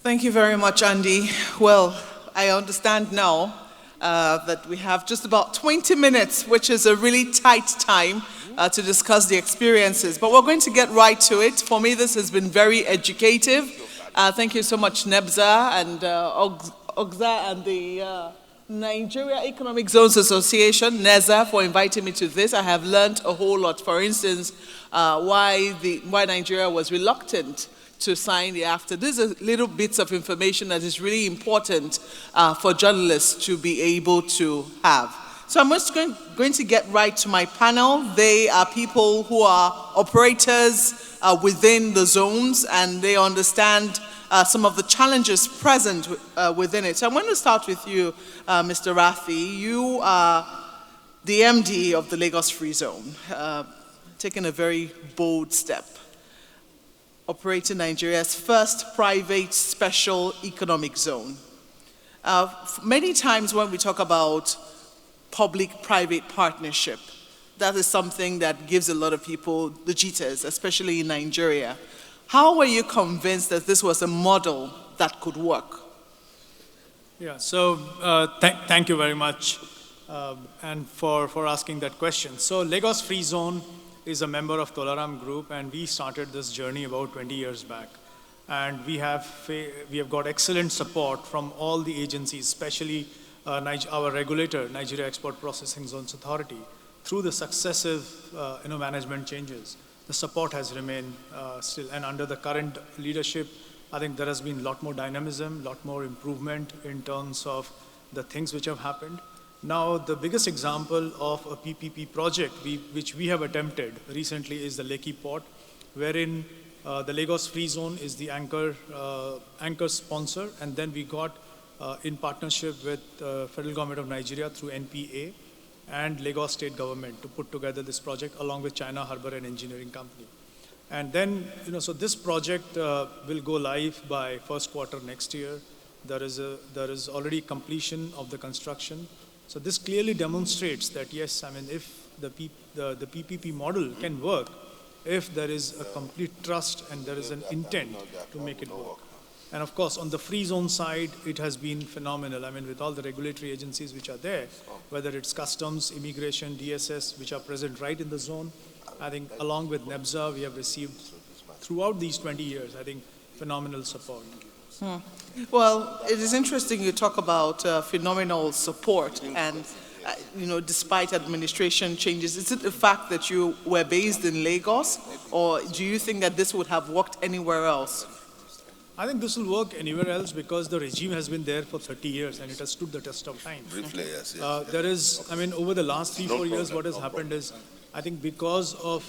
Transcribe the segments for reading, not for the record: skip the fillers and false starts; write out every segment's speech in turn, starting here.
Thank you very much, Andy. Well, I understand now that we have just about 20 minutes, which is a really tight time to discuss the experiences. But we're going to get right to it. For me, this has been very educative. Thank you so much, Nebza and Ogza and the Nigeria Economic Zones Association, NEZA, for inviting me to this. I have learned a whole lot. For instance, why Nigeria was reluctant to sign the AFTA. These are little bits of information that is really important for journalists to be able to have. So I'm just going to get right to my panel. They are people who are operators within the zones, and they understand some of the challenges present within it. So I'm going to start with you, Mr. Rathi. You are the MD of the Lagos Free Zone, taking a very bold step, operating Nigeria's first private special economic zone. Many times when we talk about public-private partnership, that is something that gives a lot of people the jitters, especially in Nigeria. How were you convinced that this was a model that could work? Yeah, so thank you very much and for asking that question. So Lagos Free Zone is a member of Tolaram Group, and we started this journey about 20 years back. And we have got excellent support from all the agencies, especially our regulator, Nigeria Export Processing Zones Authority. Through the successive management changes, the support has remained still. And under the current leadership, I think there has been a lot more dynamism, a lot more improvement in terms of the things which have happened. Now, the biggest example of a PPP project which we have attempted recently is the Lekki Port, wherein the Lagos Free Zone is the anchor sponsor, and then we got in partnership with Federal Government of Nigeria through NPA and Lagos State Government to put together this project along with China Harbour and Engineering Company. And then, so this project will go live by first quarter next year. There is already completion of the construction. So this clearly demonstrates that, yes, I mean, if the PPP model can work, if there is a complete trust and there is an intent to make it work. And of course, on the free zone side, it has been phenomenal. I mean, with all the regulatory agencies which are there, whether it's customs, immigration, DSS, which are present right in the zone, I think along with NEBZA, we have received throughout these 20 years, I think, phenomenal support. Well, it is interesting you talk about phenomenal support and, despite administration changes. Is it the fact that you were based in Lagos, or do you think that this would have worked anywhere else? I think this will work anywhere else because the regime has been there for 30 years and it has stood the test of time. Briefly, yes. There is, I mean, over the last 3-4 years, what has happened is, I think because of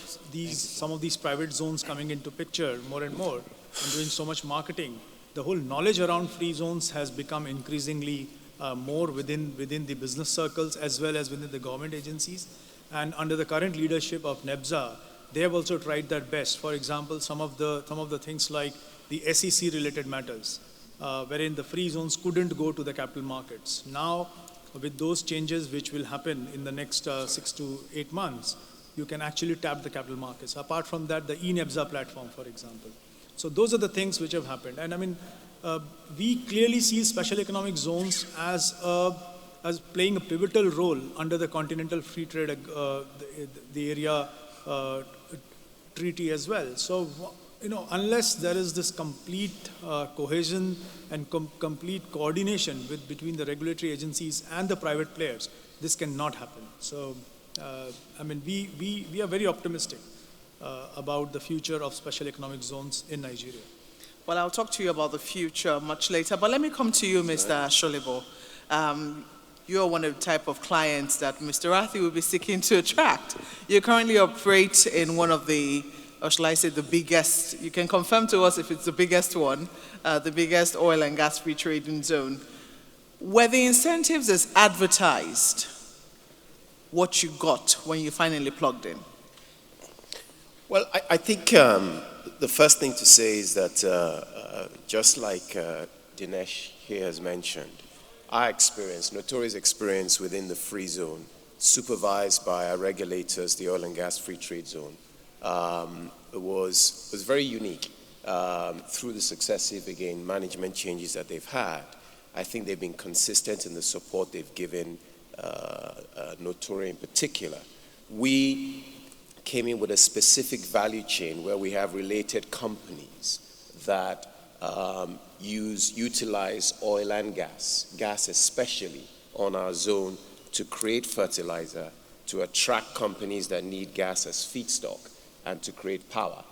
some of these private zones coming into picture more and more and doing so much marketing, the whole knowledge around free zones has become increasingly more within the business circles as well as within the government agencies. And under the current leadership of NEBZA, they have also tried their best. For example, some of the things like the SEC related matters, wherein the free zones couldn't go to the capital markets. Now, with those changes which will happen in the next 6 to 8 months, you can actually tap the capital markets. Apart from that, the eNEBZA platform, for example. So those are the things which have happened. And I mean, we clearly see special economic zones as playing a pivotal role under the Continental Free Trade, the area treaty as well. So, unless there is this complete cohesion and complete coordination between the regulatory agencies and the private players, this cannot happen. So, I mean, we are very optimistic about the future of special economic zones in Nigeria. Well, I'll talk to you about the future much later, but let me come to you, Mr. Sholibo. You're one of the type of clients that Mr. Rathi will be seeking to attract. You currently operate in one of the, or shall I say the biggest, you can confirm to us if it's the biggest one, the biggest oil and gas free trading zone. Were the incentives as advertised what you got when you finally plugged in? Well, I think the first thing to say is that just like Dinesh here has mentioned, our experience, notorious experience within the free zone, supervised by our regulators, the oil and gas free trade zone, was very unique. through the successive, again, management changes that they've had, I think they've been consistent in the support they've given Notori in particular. We came in with a specific value chain where we have related companies that utilize oil and gas especially on our zone to create fertilizer, to attract companies that need gas as feedstock, and to create power.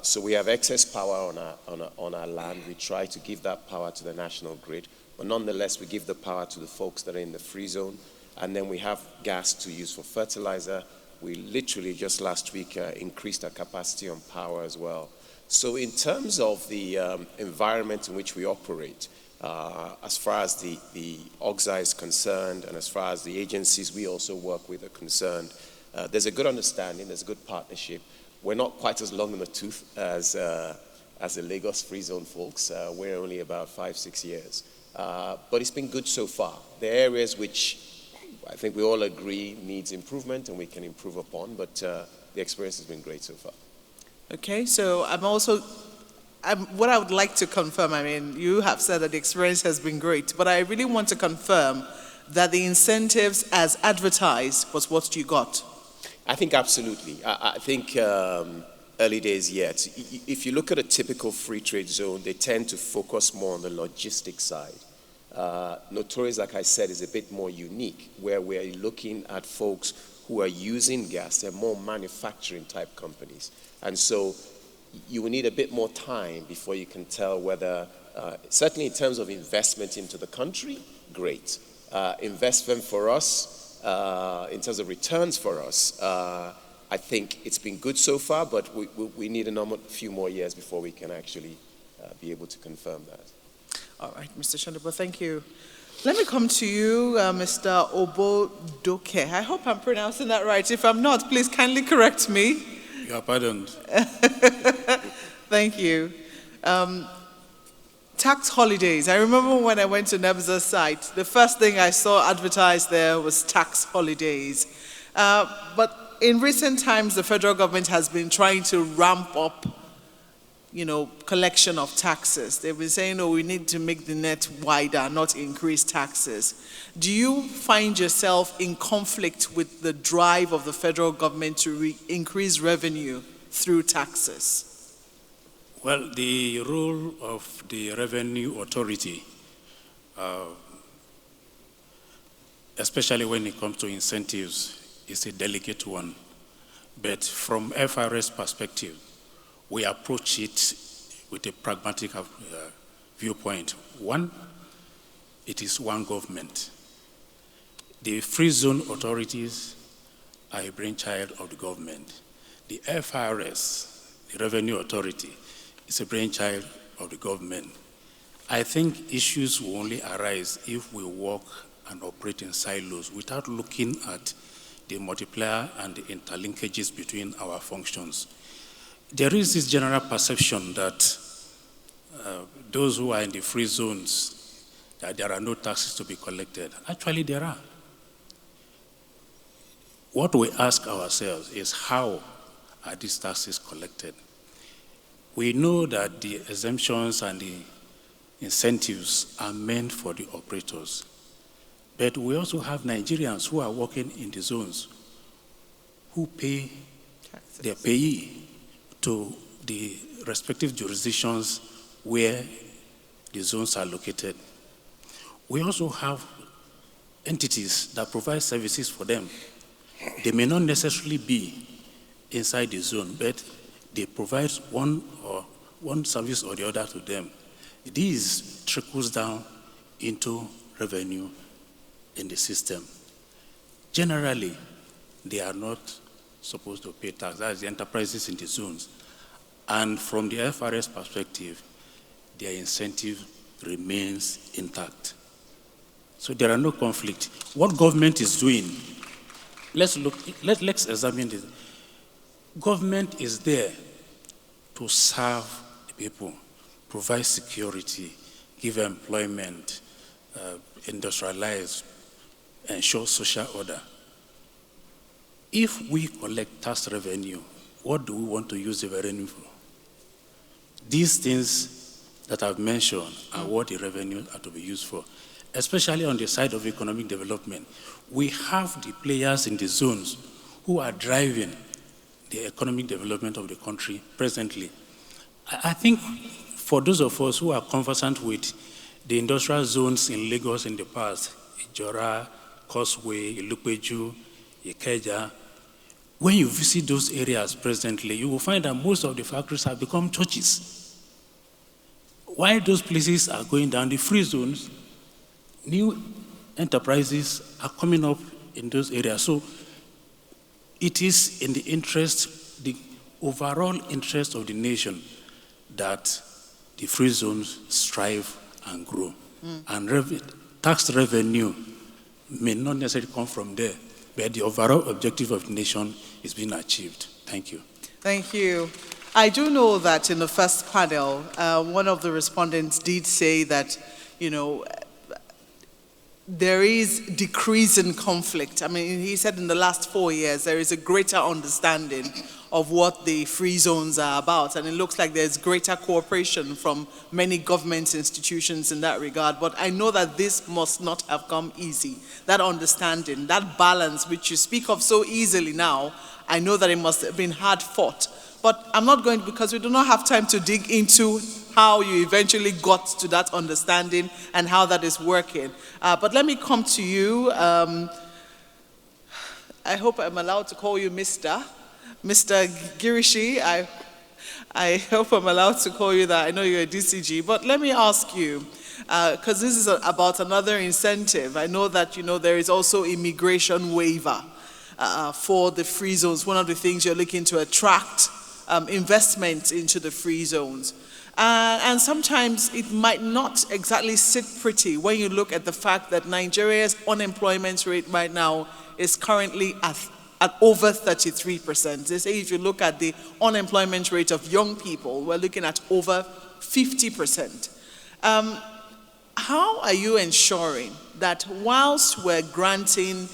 So we have excess power on our land. We try to give that power to the national grid, but nonetheless we give the power to the folks that are in the free zone, and then we have gas to use for fertilizer. We literally just last week increased our capacity on power as well. So in terms of the environment in which we operate, as far as the OGSA is concerned, and as far as the agencies we also work with are concerned, there's a good understanding, there's a good partnership. We're not quite as long in the tooth as the Lagos Free Zone folks. We're only about 5-6 years. But it's been good so far. There are areas which I think we all agree needs improvement and we can improve upon, but the experience has been great so far. Okay, so what I would like to confirm, I mean, you have said that the experience has been great, but I really want to confirm that the incentives as advertised was what you got. I think absolutely. I think early days yet. If you look at a typical free trade zone, they tend to focus more on the logistics side. Notorious, like I said, is a bit more unique, where we're looking at folks who are using gas. They're more manufacturing type companies. And so you will need a bit more time before you can tell whether, certainly in terms of investment into the country, great. Investment for us, in terms of returns for us, I think it's been good so far, but we need a few more years before we can actually be able to confirm that. All right, Mr. Shandobo, thank you. Let me come to you, Mr. Obodoke. I hope I'm pronouncing that right. If I'm not, please kindly correct me. You are pardoned. Thank you. Tax holidays. I remember when I went to NEBSA's site, the first thing I saw advertised there was tax holidays. But in recent times, the federal government has been trying to ramp up, collection of taxes. They've been saying, we need to make the net wider, not increase taxes. Do you find yourself in conflict with the drive of the federal government to increase revenue through taxes? Well, the role of the Revenue Authority, especially when it comes to incentives, is a delicate one. But from FRS perspective, we approach it with a pragmatic viewpoint. One, it is one government. The free zone authorities are a brainchild of the government. The FRS, the Revenue Authority, is a brainchild of the government. I think issues will only arise if we work and operate in silos without looking at the multiplier and the interlinkages between our functions. There is this general perception that those who are in the free zones, that there are no taxes to be collected. Actually, there are. What we ask ourselves is, how are these taxes collected? We know that the exemptions and the incentives are meant for the operators. But we also have Nigerians who are working in the zones who pay taxes, their payee, to the respective jurisdictions where the zones are located. We also have entities that provide services for them. They may not necessarily be inside the zone, but they provide one service or the other to them. This trickles down into revenue in the system. Generally, they are not supposed to pay tax. That's the enterprises in the zones. And from the FRS perspective, their incentive remains intact. So there are no conflict. What government is doing, let's examine this. Government is there to serve the people, provide security, give employment, industrialize, ensure social order. If we collect tax revenue, what do we want to use the revenue for? These things that I've mentioned are what the revenues are to be used for, especially on the side of economic development. We have the players in the zones who are driving the economic development of the country presently. I think for those of us who are conversant with the industrial zones in Lagos in the past, Ijora, Causeway, Ilupeju, Ikeja, when you visit those areas presently, you will find that most of the factories have become churches. While those places are going down, the free zones, new enterprises are coming up in those areas. So it is in the interest, the overall interest of the nation that the free zones strive and grow. And tax revenue may not necessarily come from there, but the overall objective of the nation is being achieved. Thank you. Thank you. I do know that in the first panel, one of the respondents did say that, there is decrease in conflict. I mean, he said in the last 4 years, there is a greater understanding of what the free zones are about. And it looks like there's greater cooperation from many government institutions in that regard. But I know that this must not have come easy. That understanding, that balance, which you speak of so easily now, I know that it must have been hard fought. But I'm not going, because we do not have time to dig into how you eventually got to that understanding and how that is working. But let me come to you. I hope I'm allowed to call you Mr. Girishi. I hope I'm allowed to call you that. I know you're a DCG, but let me ask you, because this is about another incentive. I know that there is also immigration waiver for the free zones. One of the things you're looking to attract investment into the free zones. And sometimes it might not exactly sit pretty when you look at the fact that Nigeria's unemployment rate right now is currently at over 33%. They say if you look at the unemployment rate of young people, we're looking at over 50%. How are you ensuring that whilst we're granting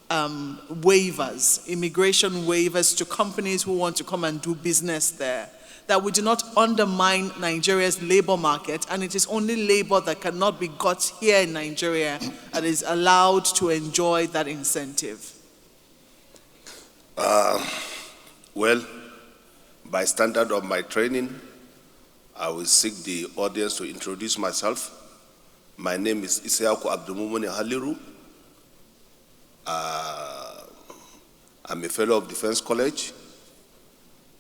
waivers, immigration waivers to companies who want to come and do business there, that we do not undermine Nigeria's labor market, and it is only labor that cannot be got here in Nigeria that is allowed to enjoy that incentive? Well, by standard of my training, I will seek the audience to introduce myself. My name is Isiaku Abdulmumuni Haliru. I'm a fellow of Defense College.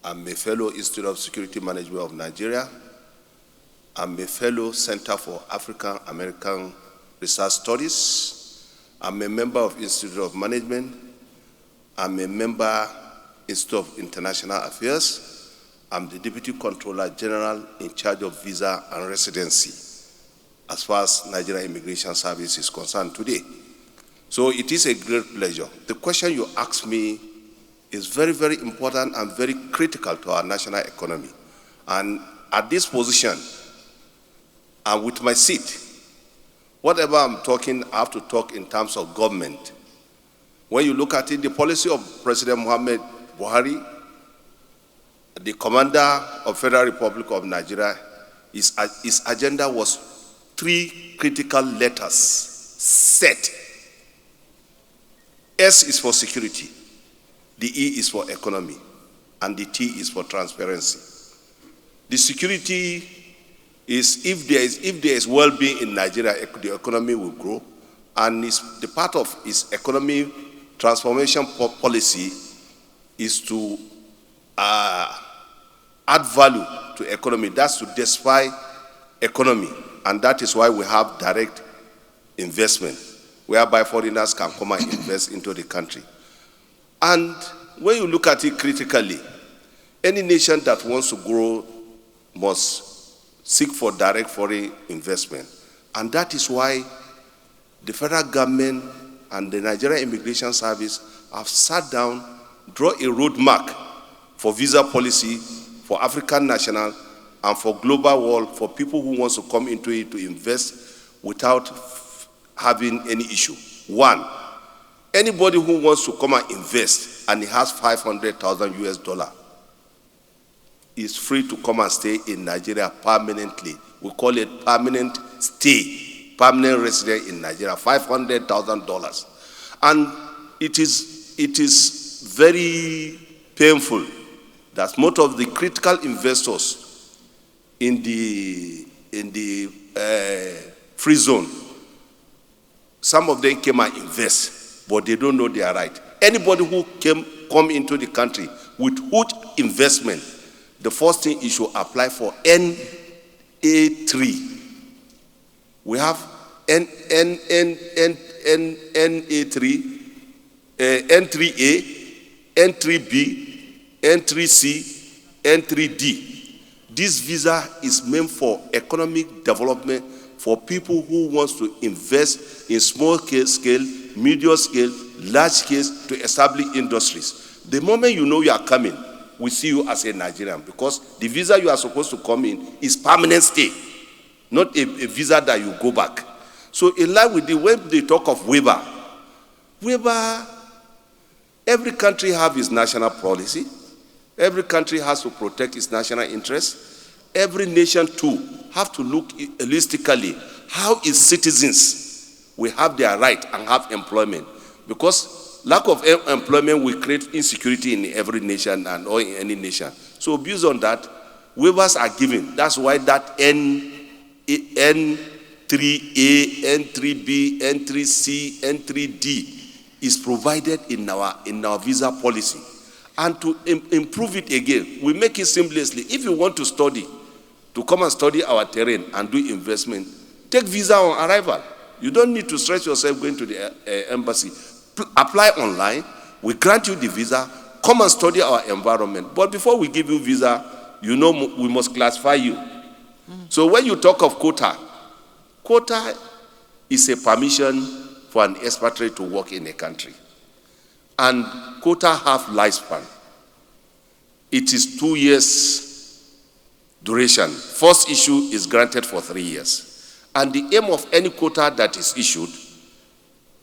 I'm a fellow Institute of Security Management of Nigeria. I'm a fellow Center for African American Research Studies. I'm a member of Institute of Management. I'm a member Institute of International Affairs. I'm the Deputy Controller General in charge of visa and residency as far as Nigeria Immigration Service is concerned today. So it is a great pleasure. The question you asked me is very, very important and very critical to our national economy. And at this position, and with my seat, whatever I'm talking, I have to talk in terms of government. When you look at it, the policy of President Muhammad Buhari, the commander of Federal Republic of Nigeria, his agenda was 3 critical letters set. S is for security, the E is for economy, and the T is for transparency. The security is if there is well-being in Nigeria, the economy will grow, and the part of its economy transformation policy is to add value to economy. That's to diversify economy, and that is why we have direct investment, whereby foreigners can come and invest into the country. And when you look at it critically, any nation that wants to grow must seek for direct foreign investment. And that is why the federal government and the Nigerian Immigration Service have sat down, draw a roadmap for visa policy for African nationals and for global world, for people who want to come into it to invest without having any issue. 1, anybody who wants to come and invest and he has $500,000 US, is free to come and stay in Nigeria permanently. We call it permanent stay, permanent resident in Nigeria, $500,000. And it is very painful that most of the critical investors in the free zone, some of them came and invest, but they don't know they are right. Anybody who come into the country with huge investment, the first thing you should apply for NA3. We have NA3, N3A, N3B, N3C, N3D. This visa is meant for economic development for people who want to invest in small scale, medium scale, large scale to establish industries. The moment you know you are coming, we see you as a Nigerian, because the visa you are supposed to come in is permanent stay, not a visa that you go back. So in line with when they talk of waiver, every country has its national policy. Every country has to protect its national interests. Every nation too have to look holistically how its citizens will have their right and have employment, because lack of employment will create insecurity in every nation and or in any nation. So based on that, waivers are given. That's why that N3A, N3B, N3C, N3D is provided in our visa policy. And to improve it again, we make it seamlessly. If you want to study, to come and study our terrain and do investment, take visa on arrival. You don't need to stress yourself going to the embassy. Apply online, we grant you the visa, come and study our environment. But before we give you visa, you know we must classify you. So when you talk of quota is a permission for an expatriate to work in a country. And quota have lifespan. It is 2 years duration. First issue is granted for 3 years. And the aim of any quota that is issued,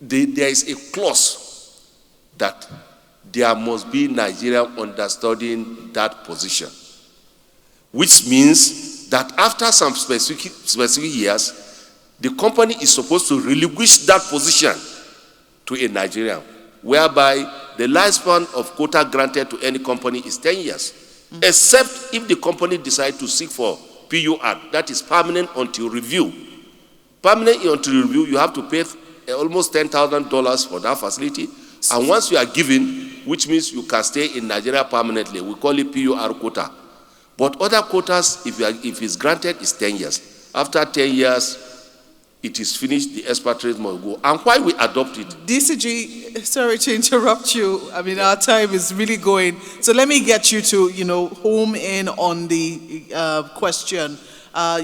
there is a clause that there must be Nigerian understudying that position, which means that after some specific years, the company is supposed to relinquish that position to a Nigerian, whereby the lifespan of quota granted to any company is 10 years, except if the company decides to seek for PUR, that is permanent until review. Permanent until review, you have to pay almost $10,000 for that facility, and once you are given, which means you can stay in Nigeria permanently, we call it PUR quota. But other quotas, if it's granted, is 10 years. After 10 years, it is finished, the expatriate must go. And why we adopt it? DCG, sorry to interrupt you. I mean, our time is really going. So let me get you to, home in on the question.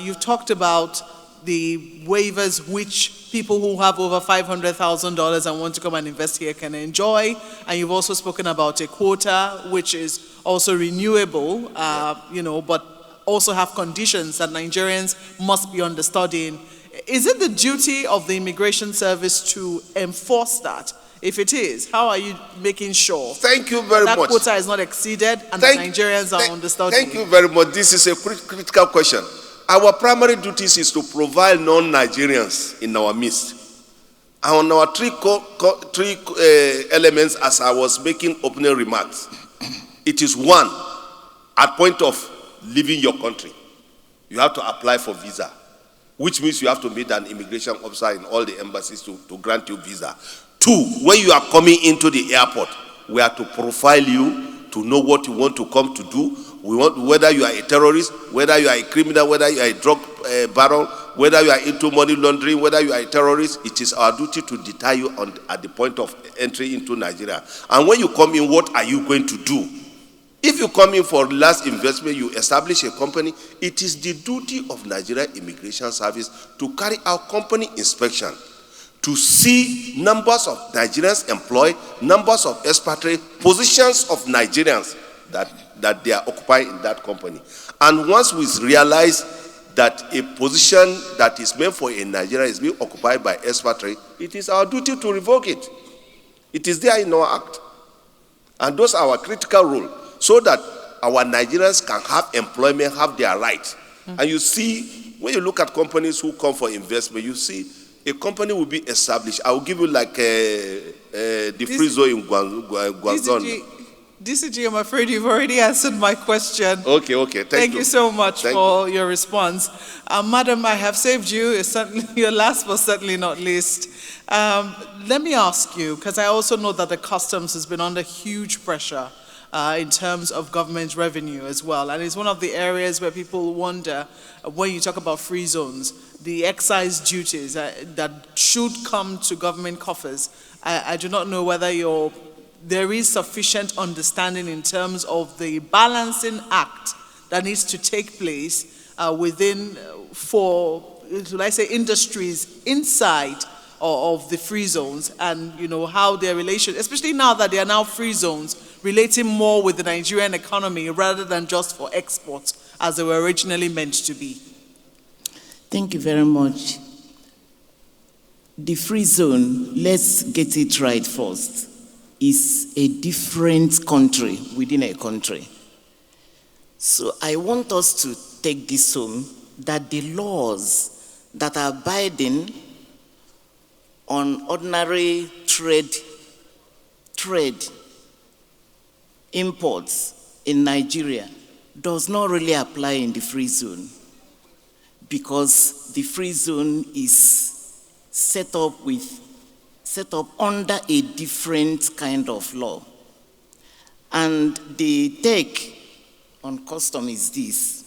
You've talked about the waivers which people who have over $500,000 and want to come and invest here can enjoy. And you've also spoken about a quota, which is also renewable, but also have conditions that Nigerians must be understudying. Is it the duty of the Immigration Service to enforce that? If it is, how are you making sure Thank you very that much. quota is not exceeded and that Nigerians are understudying? Thank you very much. This is a critical question. Our primary duties is to provide non-Nigerians in our midst. And on our three elements, as I was making opening remarks, it is one, at point of leaving your country, you have to apply for visa, which means you have to meet an immigration officer in all the embassies to grant you visa. Two, when you are coming into the airport, we have to profile you to know what you want to come to do. We want whether you are a terrorist, whether you are a criminal, whether you are a drug baron, whether you are into money laundering, whether you are a terrorist. It is our duty to deter you at the point of entry into Nigeria. And when you come in, what are you going to do? If you come in for last investment, you establish a company, it is the duty of Nigeria Immigration Service to carry out company inspection, to see numbers of Nigerians employed, numbers of expatriates, positions of Nigerians that they are occupying in that company. And once we realize that a position that is meant for a Nigerian is being occupied by expatriate, it is our duty to revoke it. It is there in our act. And those are our critical role, so that our Nigerians can have employment, have their right. And you see, when you look at companies who come for investment, you see a company will be established. I will give you like the free zone in Guangdong. DCG, I'm afraid you've already answered my question. Okay. Thank you so much Thank for your response. Madam, I have saved you. It's certainly your last but certainly not least. Let me ask you, because I also know that the customs has been under huge pressure in terms of government revenue as well. And it's one of the areas where people wonder, when you talk about free zones, the excise duties that should come to government coffers. I do not know whether there is sufficient understanding in terms of the balancing act that needs to take place within, industries inside of the free zones, and how their relation, especially now that they are now free zones, relating more with the Nigerian economy rather than just for exports as they were originally meant to be. Thank you very much. The free zone, let's get it right first, is a different country within a country. So I want us to take this home, that the laws that are binding on ordinary trade imports in Nigeria does not really apply in the free zone, because the free zone is set up under a different kind of law. And the take on custom is this.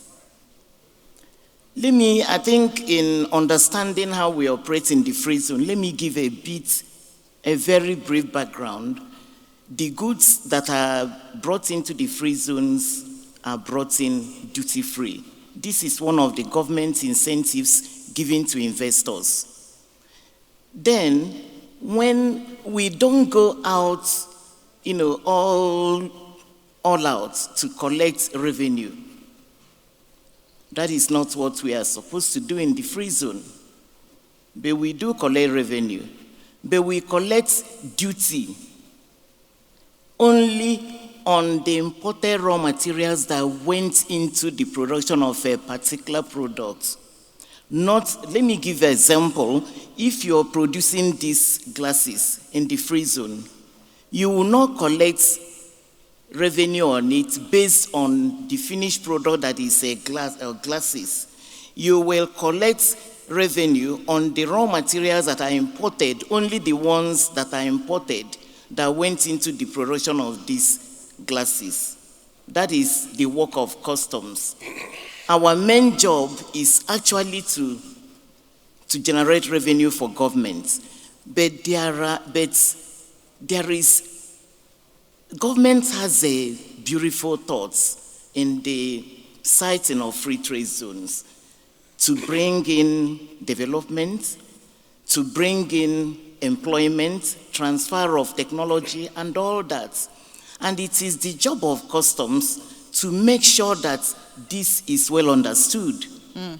I think in understanding how we operate in the free zone, let me give a very brief background. The goods that are brought into the free zones are brought in duty-free. This is one of the government's incentives given to investors. Then, when we don't go out, all out to collect revenue, that is not what we are supposed to do in the free zone. But we do collect revenue. But we collect duty only on the imported raw materials that went into the production of a particular product. Let me give an example. If you're producing these glasses in the free zone, you will not collect revenue on it based on the finished product that is glasses. You will collect revenue on the raw materials that are imported, only the ones that are imported that went into the production of these glasses. That is the work of customs. Our main job is actually to generate revenue for government, but government has a beautiful thoughts in the siting of free trade zones to bring in development, to bring in employment, transfer of technology, and all that. And it is the job of customs to make sure that this is well understood.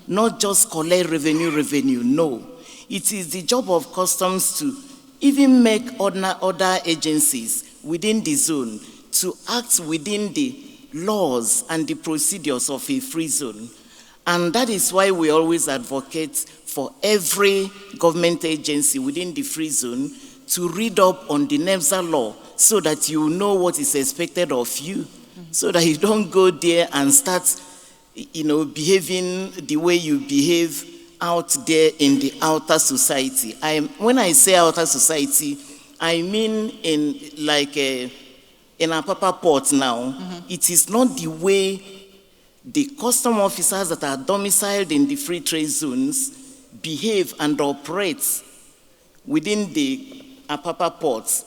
Not just collect revenue, no. It is the job of customs to even make other agencies within the zone to act within the laws and the procedures of a free zone. And that is why we always advocate for every government agency within the free zone to read up on the NEMSA law so that you know what is expected of you, so that you don't go there and start behaving the way you behave out there in the outer society. When I say outer society, I mean in Apapa Port now. It is not the way the custom officers that are domiciled in the free trade zones behave and operate within the Apapa ports.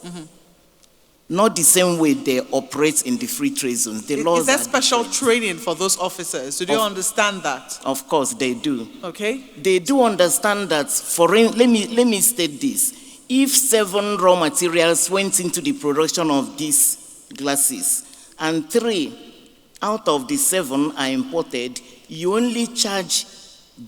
Not the same way they operate in the free trade zones. The laws is there are special different. training for those officers? Do they understand that? Of course, they do. Okay. They do understand that. Let me state this. If 7 raw materials went into the production of these glasses, and 3 out of the 7 are imported, you only charge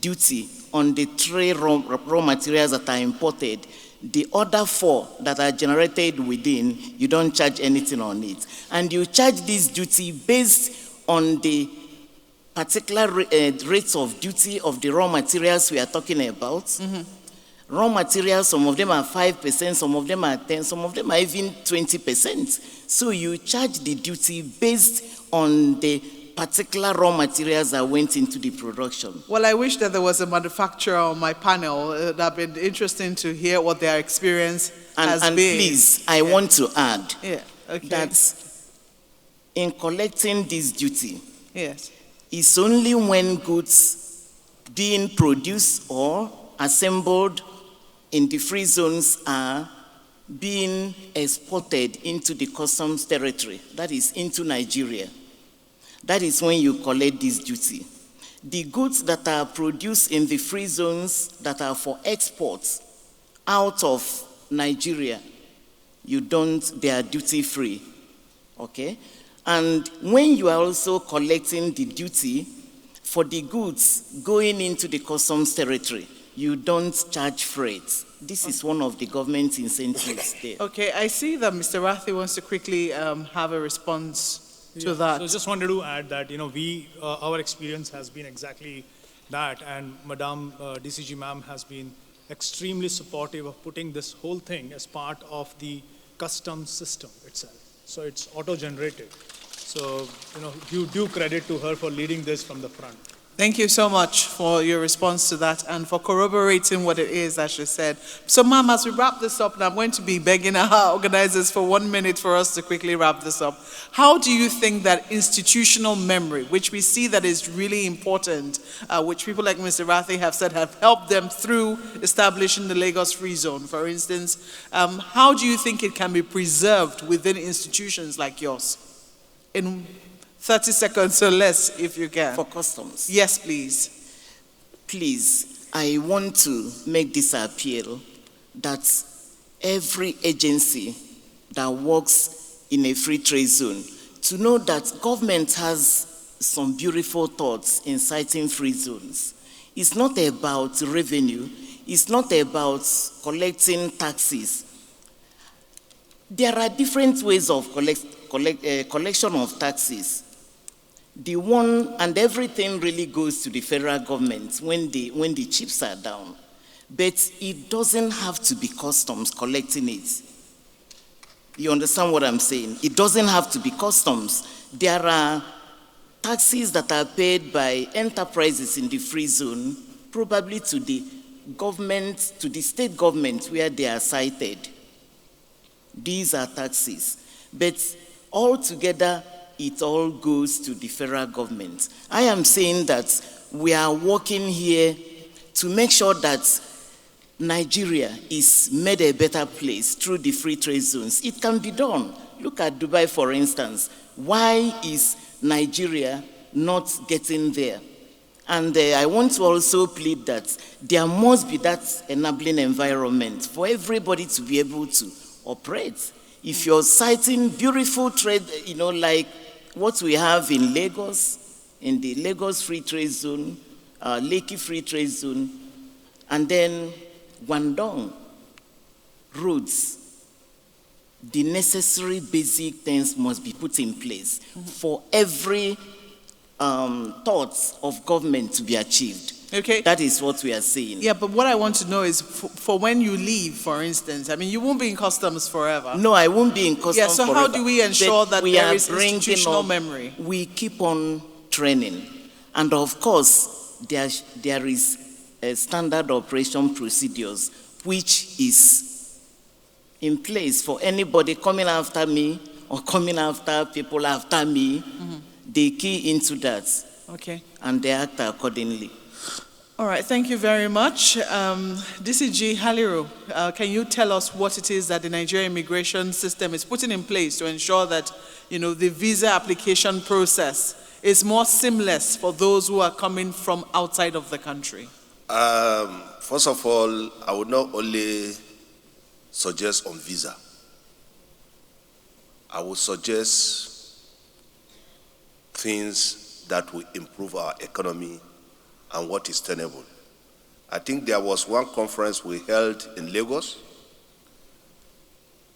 duty on the 3 raw materials that are imported. The other 4 that are generated within, you don't charge anything on it. And you charge this duty based on the particular rates of duty of the raw materials we are talking about. Raw materials, some of them are 5%, some of them are 10%, some of them are even 20%. So you charge the duty based on the particular raw materials that went into the production. Well, I wish that there was a manufacturer on my panel. It would have been interesting to hear what their experience has And been. please, I want to add Okay. that in collecting this duty, Yes. it's only when goods being produced or assembled in the free zones are being exported into the customs territory, that is into Nigeria. That is when you collect this duty. The goods that are produced in the free zones that are for export out of Nigeria, they are duty free, okay? And when you are also collecting the duty for the goods going into the customs territory, you don't charge freight. This is one of the government incentives there. Okay, I see that Mr. Rathi wants to quickly have a response to that. So just wanted to add that, our experience has been exactly that, and Madam DCG ma'am has been extremely supportive of putting this whole thing as part of the customs system itself. So it's auto-generated. So, due credit to her for leading this from the front. Thank you so much for your response to that and for corroborating what it is that she said. So, ma'am, as we wrap this up, and I'm going to be begging our organizers for 1 minute for us to quickly wrap this up. How do you think that institutional memory, which we see that is really important, which people like Mr. Rathi have said have helped them through establishing the Lagos Free Zone, for instance, how do you think it can be preserved within institutions like yours? In 30 seconds or less, if you can. For customs? Yes, please. Please, I want to make this appeal that every agency that works in a free trade zone to know that government has some beautiful thoughts in citing free zones. It's not about revenue. It's not about collecting taxes. There are different ways of collection of taxes. The one, and everything really goes to the federal government when the chips are down. But it doesn't have to be customs collecting it. You understand what I'm saying? It doesn't have to be customs. There are taxes that are paid by enterprises in the free zone, probably to the government, to the state government where they are cited. These are taxes. But altogether, it all goes to the federal government. I am saying that we are working here to make sure that Nigeria is made a better place through the free trade zones. It can be done. Look at Dubai, for instance. Why is Nigeria not getting there? And I want to also plead that there must be that enabling environment for everybody to be able to operate. If you're citing beautiful trade, like what we have in Lagos, in the Lagos Free Trade Zone, Lekki Free Trade Zone, and then Guangdong roads, the necessary basic things must be put in place for every thoughts of government to be achieved. Okay. That is what we are saying. Yeah, but what I want to know is for when you leave, for instance, I mean, you won't be in customs forever. No, I won't be in customs Yeah, so forever. how do we ensure that we there are is bringing institutional up- memory? We keep on training. And of course, there is a standard operation procedures, which is in place for anybody coming after me or coming after people after me. They key into that. Okay. And they act accordingly. All right, thank you very much. DCG Haliru, can you tell us what it is that the Nigerian immigration system is putting in place to ensure that, the visa application process is more seamless for those who are coming from outside of the country? First of all, I would not only suggest on visa. I would suggest things that will improve our economy and what is tenable. I think there was one conference we held in Lagos,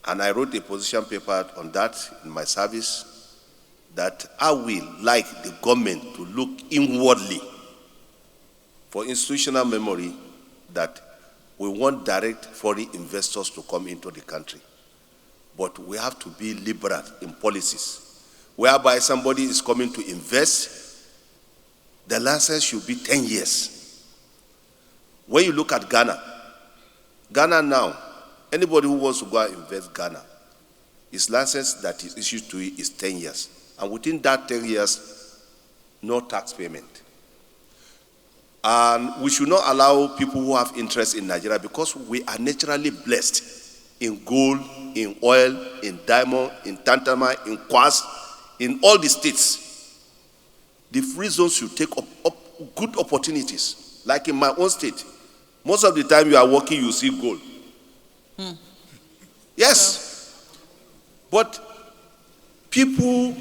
and I wrote a position paper on that in my service, that I will like the government to look inwardly for institutional memory that we want direct foreign investors to come into the country. But we have to be liberal in policies, whereby somebody is coming to invest, the license should be 10 years. When you look at Ghana now, anybody who wants to go and invest Ghana, his license that is issued to it is 10 years. And within that 10 years, no tax payment. And we should not allow people who have interest in Nigeria, because we are naturally blessed in gold, in oil, in diamond, in tantalum, in quartz, in all the states. The free zones should take up good opportunities. Like in my own state, most of the time you are working, you see gold. Yes. But people,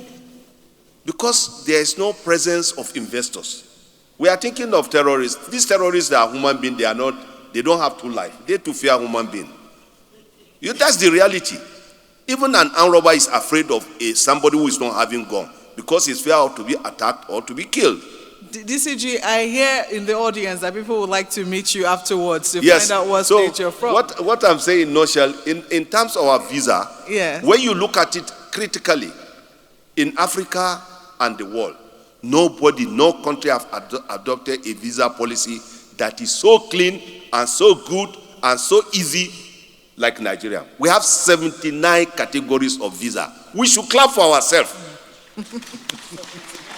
because there is no presence of investors, we are thinking of terrorists. These terrorists are human beings. They don't have two lives. They too fear human beings. That's the reality. Even an armed robber is afraid of somebody who is not having gun, because he's fear to be attacked or to be killed. DCG, I hear in the audience that people would like to meet you afterwards to Yes. find out what So state you're from. what I'm saying, Noshel, in terms of our visa, Yeah. when you look at it critically, in Africa and the world, no country have adopted a visa policy that is so clean and so good and so easy like Nigeria. We have 79 categories of visa. We should clap for ourselves.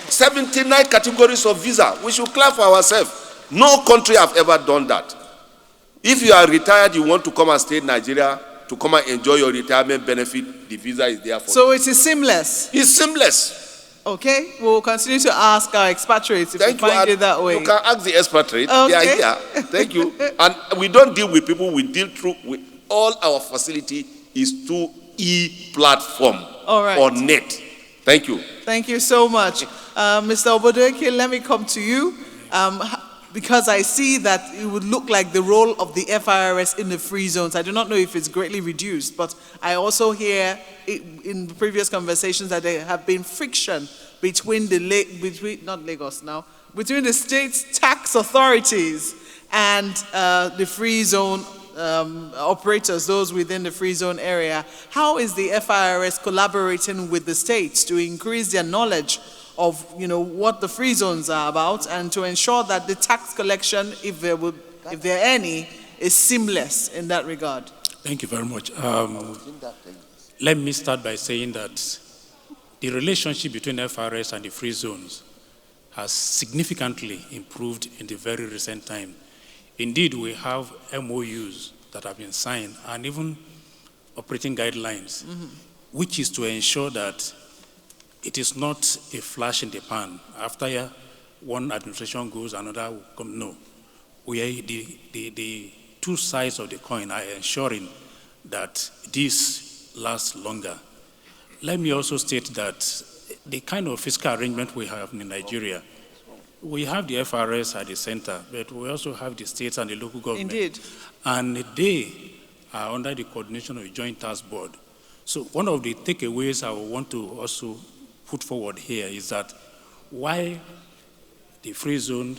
79 categories of visa. We should clap for ourselves. No country have ever done that. If you are retired, you want to come and stay in Nigeria to come and enjoy your retirement benefit, the visa is there for you. So it is seamless. It's seamless. Okay, we'll continue to ask our expatriates if Thank we you. find And it that way. You can ask the expatriate. They are Okay. here. Thank you. And we don't deal with people. We deal through with all our facility is through e-platform All right. or net. Thank you. Thank you so much. Mr. Obodoeke, let me come to you. Because I see that it would look like the role of the FIRS in the free zones. I do not know if it's greatly reduced, but I also hear in the previous conversations that there have been friction between between the state's tax authorities and the free zone operators, those within the free zone area. How is the FIRS collaborating with the states to increase their knowledge of what the free zones are about, and to ensure that the tax collection, if there are any, is seamless in that regard? Thank you very much. Let me start by saying that the relationship between FRS and the free zones has significantly improved in the very recent time. Indeed, we have MOUs that have been signed and even operating guidelines, which is to ensure that it is not a flash in the pan. After one administration goes, another will come. No. The two sides of the coin are ensuring that this lasts longer. Let me also state that the kind of fiscal arrangement we have in Nigeria, we have the FRS at the center, but we also have the states and the local government. Indeed. And they are under the coordination of the Joint Task Board. So one of the takeaways I want to also put forward here is that while the free zone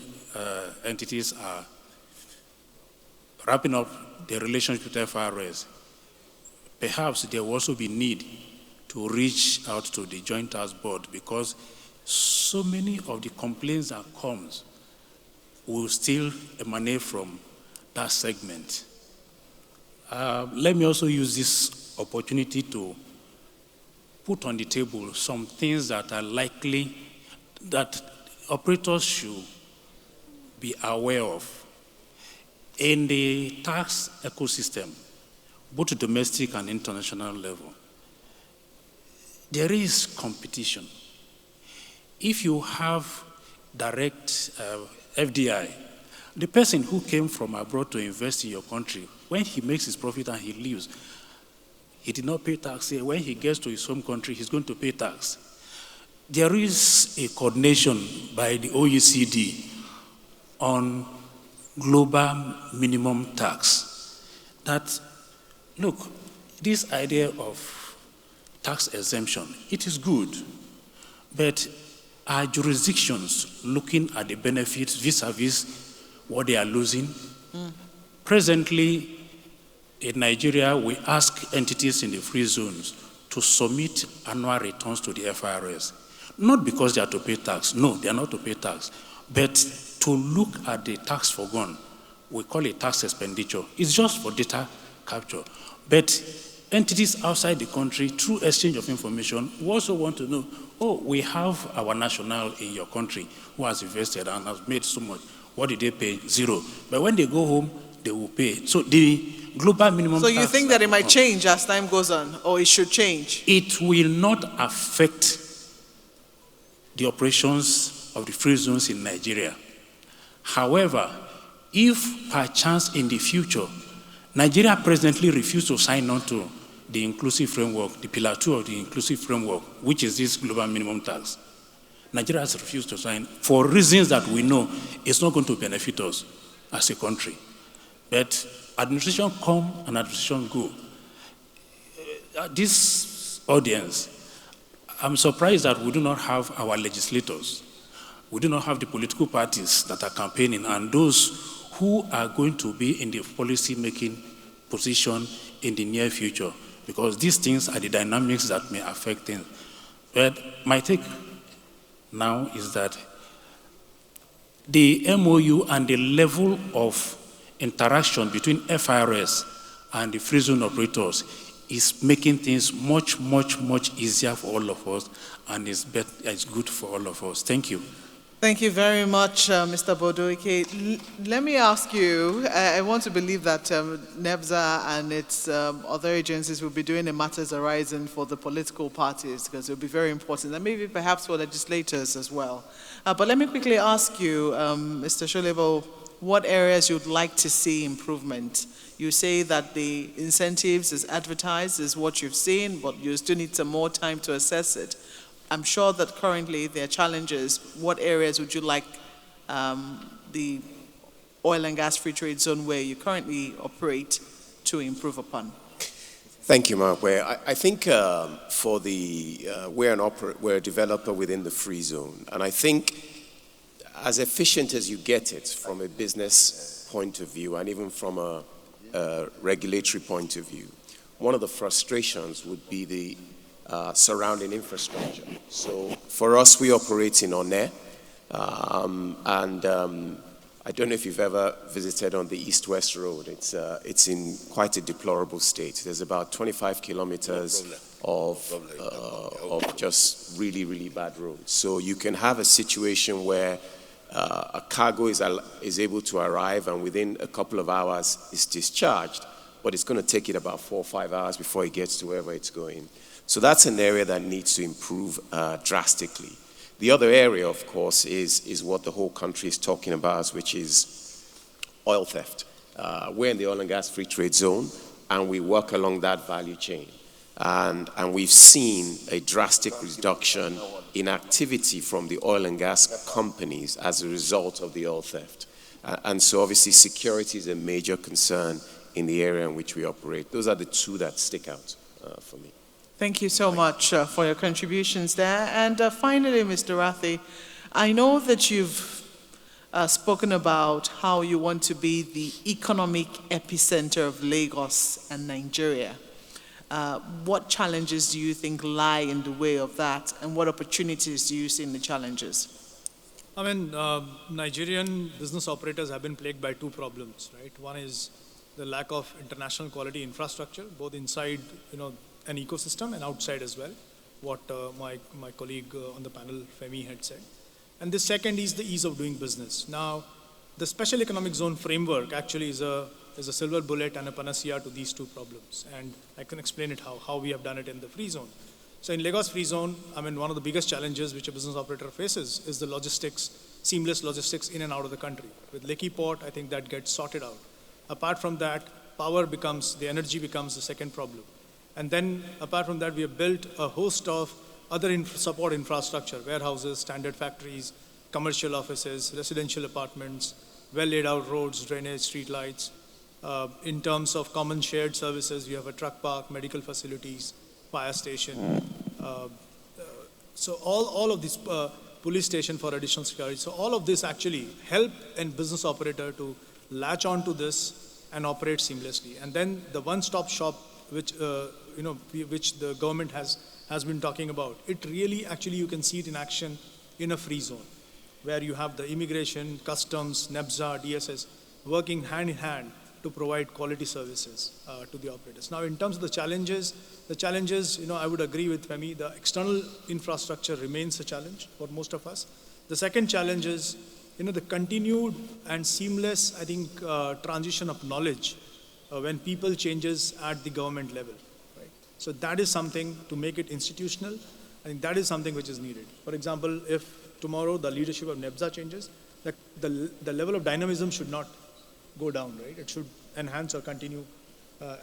entities are wrapping up their relationship with FRS, perhaps there will also be need to reach out to the Joint Task Board, because so many of the complaints that comes will still emanate from that segment. Let me also use this opportunity to put on the table some things that are likely that operators should be aware of. In the tax ecosystem, both domestic and international level, there is competition. If you have direct FDI, the person who came from abroad to invest in your country, when he makes his profit and he leaves, he did not pay tax here. When he gets to his home country, he's going to pay tax. There is a coordination by the OECD on global minimum tax. That, look, this idea of tax exemption, it is good, But are jurisdictions looking at the benefits vis-a-vis what they are losing? Presently, in Nigeria, we ask entities in the free zones to submit annual returns to the FIRS. Not because they are to pay tax. No, they are not to pay tax. But to look at the tax forgone. We call it tax expenditure. It's just for data capture. But entities outside the country, through exchange of information, we also want to know, oh, we have our national in your country who has invested and has made so much. What did they pay? Zero. But when they go home, they will pay. So the global minimum So tax... you think that it might change as time goes on, or it should change? It will not affect the operations of the free zones in Nigeria. However, if perchance in the future, Nigeria presently refuses to sign on to the inclusive framework, the pillar 2 of the inclusive framework, which is this global minimum tax. Nigeria has refused to sign for reasons that we know it's not going to benefit us as a country. But administration come and administration go. This audience, I'm surprised that we do not have our legislators. We do not have the political parties that are campaigning and those who are going to be in the policy-making position in the near future, because these things are the dynamics that may affect things. But my take now is that the MOU and the level of interaction between FIRS and the free zone operators is making things much, much, much easier for all of us, and it's good for all of us. Thank you. Thank you very much, Mr. Bodoike. Let me ask you, I want to believe that NEBSA and its other agencies will be doing the matters arising for the political parties, because it will be very important, and maybe perhaps for legislators as well. But let me quickly ask you, Mr. Sholebo, what areas you'd like to see improvement? You say that the incentives as advertised is what you've seen, but you still need some more time to assess it. I'm sure that currently there are challenges. What areas would you like the oil and gas free trade zone where you currently operate to improve upon? Thank you, Mark. I think for the we're a developer within the free zone, and I think as efficient as you get it from a business point of view and even from a regulatory point of view, one of the frustrations would be the surrounding infrastructure. So for us, we operate in Onne, and I don't know if you've ever visited on the East-West Road. It's in quite a deplorable state. There's about 25 kilometers of just really, really bad roads. So you can have a situation where a cargo is able to arrive and within a couple of hours is discharged, but it's going to take it about 4 or 5 hours before it gets to wherever it's going. So that's an area that needs to improve drastically. The other area, of course, is what the whole country is talking about, which is oil theft. We're in the oil and gas free trade zone, and we work along that value chain. And we've seen a drastic reduction in activity from the oil and gas companies as a result of the oil theft. And so obviously security is a major concern in the area in which we operate. Those are the two that stick out for me. Thank you so much for your contributions there. And finally, Mr. Rathi, I know that you've spoken about how you want to be the economic epicenter of Lagos and Nigeria. What challenges do you think lie in the way of that, and what opportunities do you see in the challenges? I mean, Nigerian business operators have been plagued by two problems, right? One is the lack of international quality infrastructure, both inside, an ecosystem and outside as well, what my colleague on the panel, Femi, had said. And the second is the ease of doing business. Now, the special economic zone framework actually is a silver bullet and a panacea to these two problems. And I can explain it how we have done it in the free zone. So in Lagos free zone, I mean, one of the biggest challenges which a business operator faces is the logistics, seamless logistics in and out of the country. With Lekki Port, I think that gets sorted out. Apart from that, the energy becomes the second problem. And then, apart from that, we have built a host of other support infrastructure, warehouses, standard factories, commercial offices, residential apartments, well laid out roads, drainage, street lights. In terms of common shared services, we have a truck park, medical facilities, fire station. So all of these police station for additional security. So all of this actually help a business operator to latch onto this and operate seamlessly. And then the one-stop shop, which which the government has been talking about, it really actually you can see it in action in a free zone, where you have the immigration, customs, NEBSA, DSS working hand in hand to provide quality services to the operators. Now, in terms of the challenges, I would agree with Femi, the external infrastructure remains a challenge for most of us. The second challenge is, the continued and seamless, I think, transition of knowledge when people changes at the government level, right? So that is something to make it institutional. I think that is something which is needed. For example, if tomorrow the leadership of NEBSA changes, the level of dynamism should not go down, right? It should enhance or continue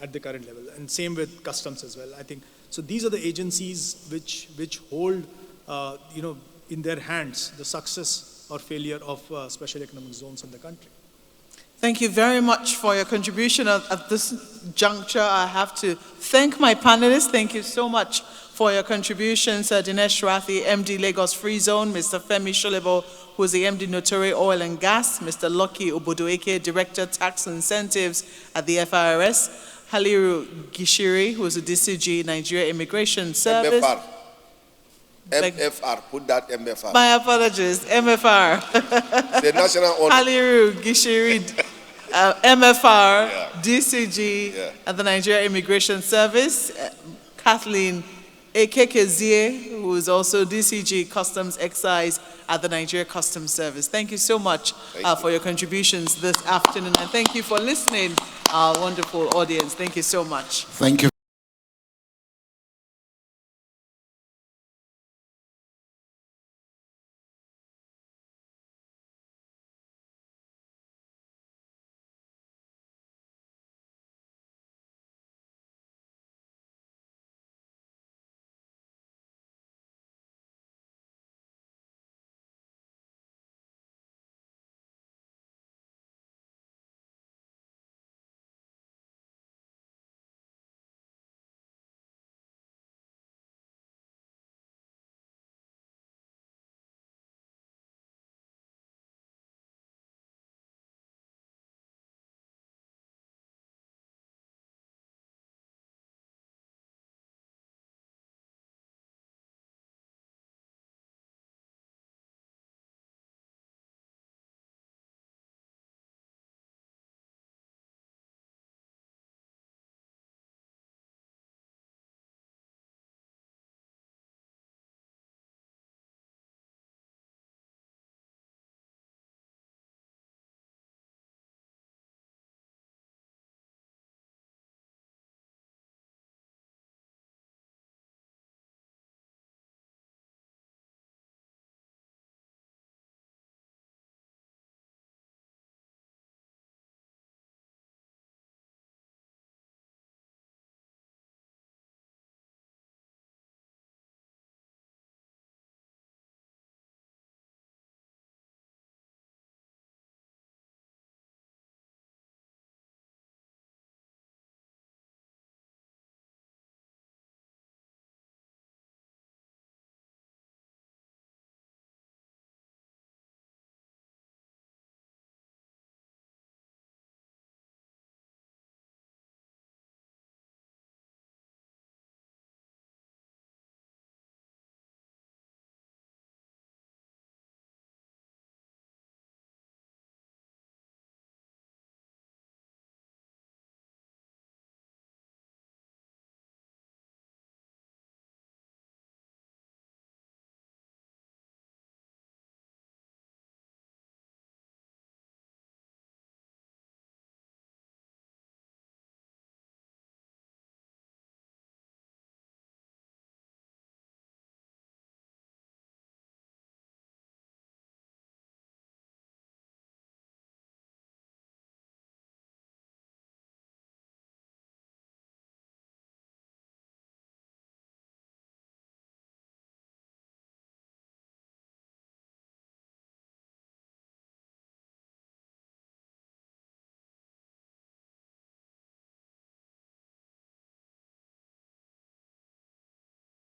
at the current level. And same with customs as well, I think. So these are the agencies which hold, in their hands the success or failure of special economic zones in the country. Thank you very much for your contribution. At this juncture, I have to thank my panelists. Thank you so much for your contributions. Dinesh Rathi, MD Lagos Free Zone, Mr. Femi Sholebo, who is the MD Notori Oil and Gas, Mr. Lucky Obodoeke, Director Tax Incentives at the FIRS, Haliru Gishiri, who is the DCG Nigeria Immigration Service. MFR, put that MFR. My apologies, MFR. The national honor. Haliru Gishiri, MFR, DCG, and the Nigeria Immigration Service. Kathleen Ekekezie, who is also DCG Customs Excise at the Nigeria Customs Service. Thank you so much for your contributions this afternoon, and thank you for listening, our wonderful audience. Thank you so much. Thank you.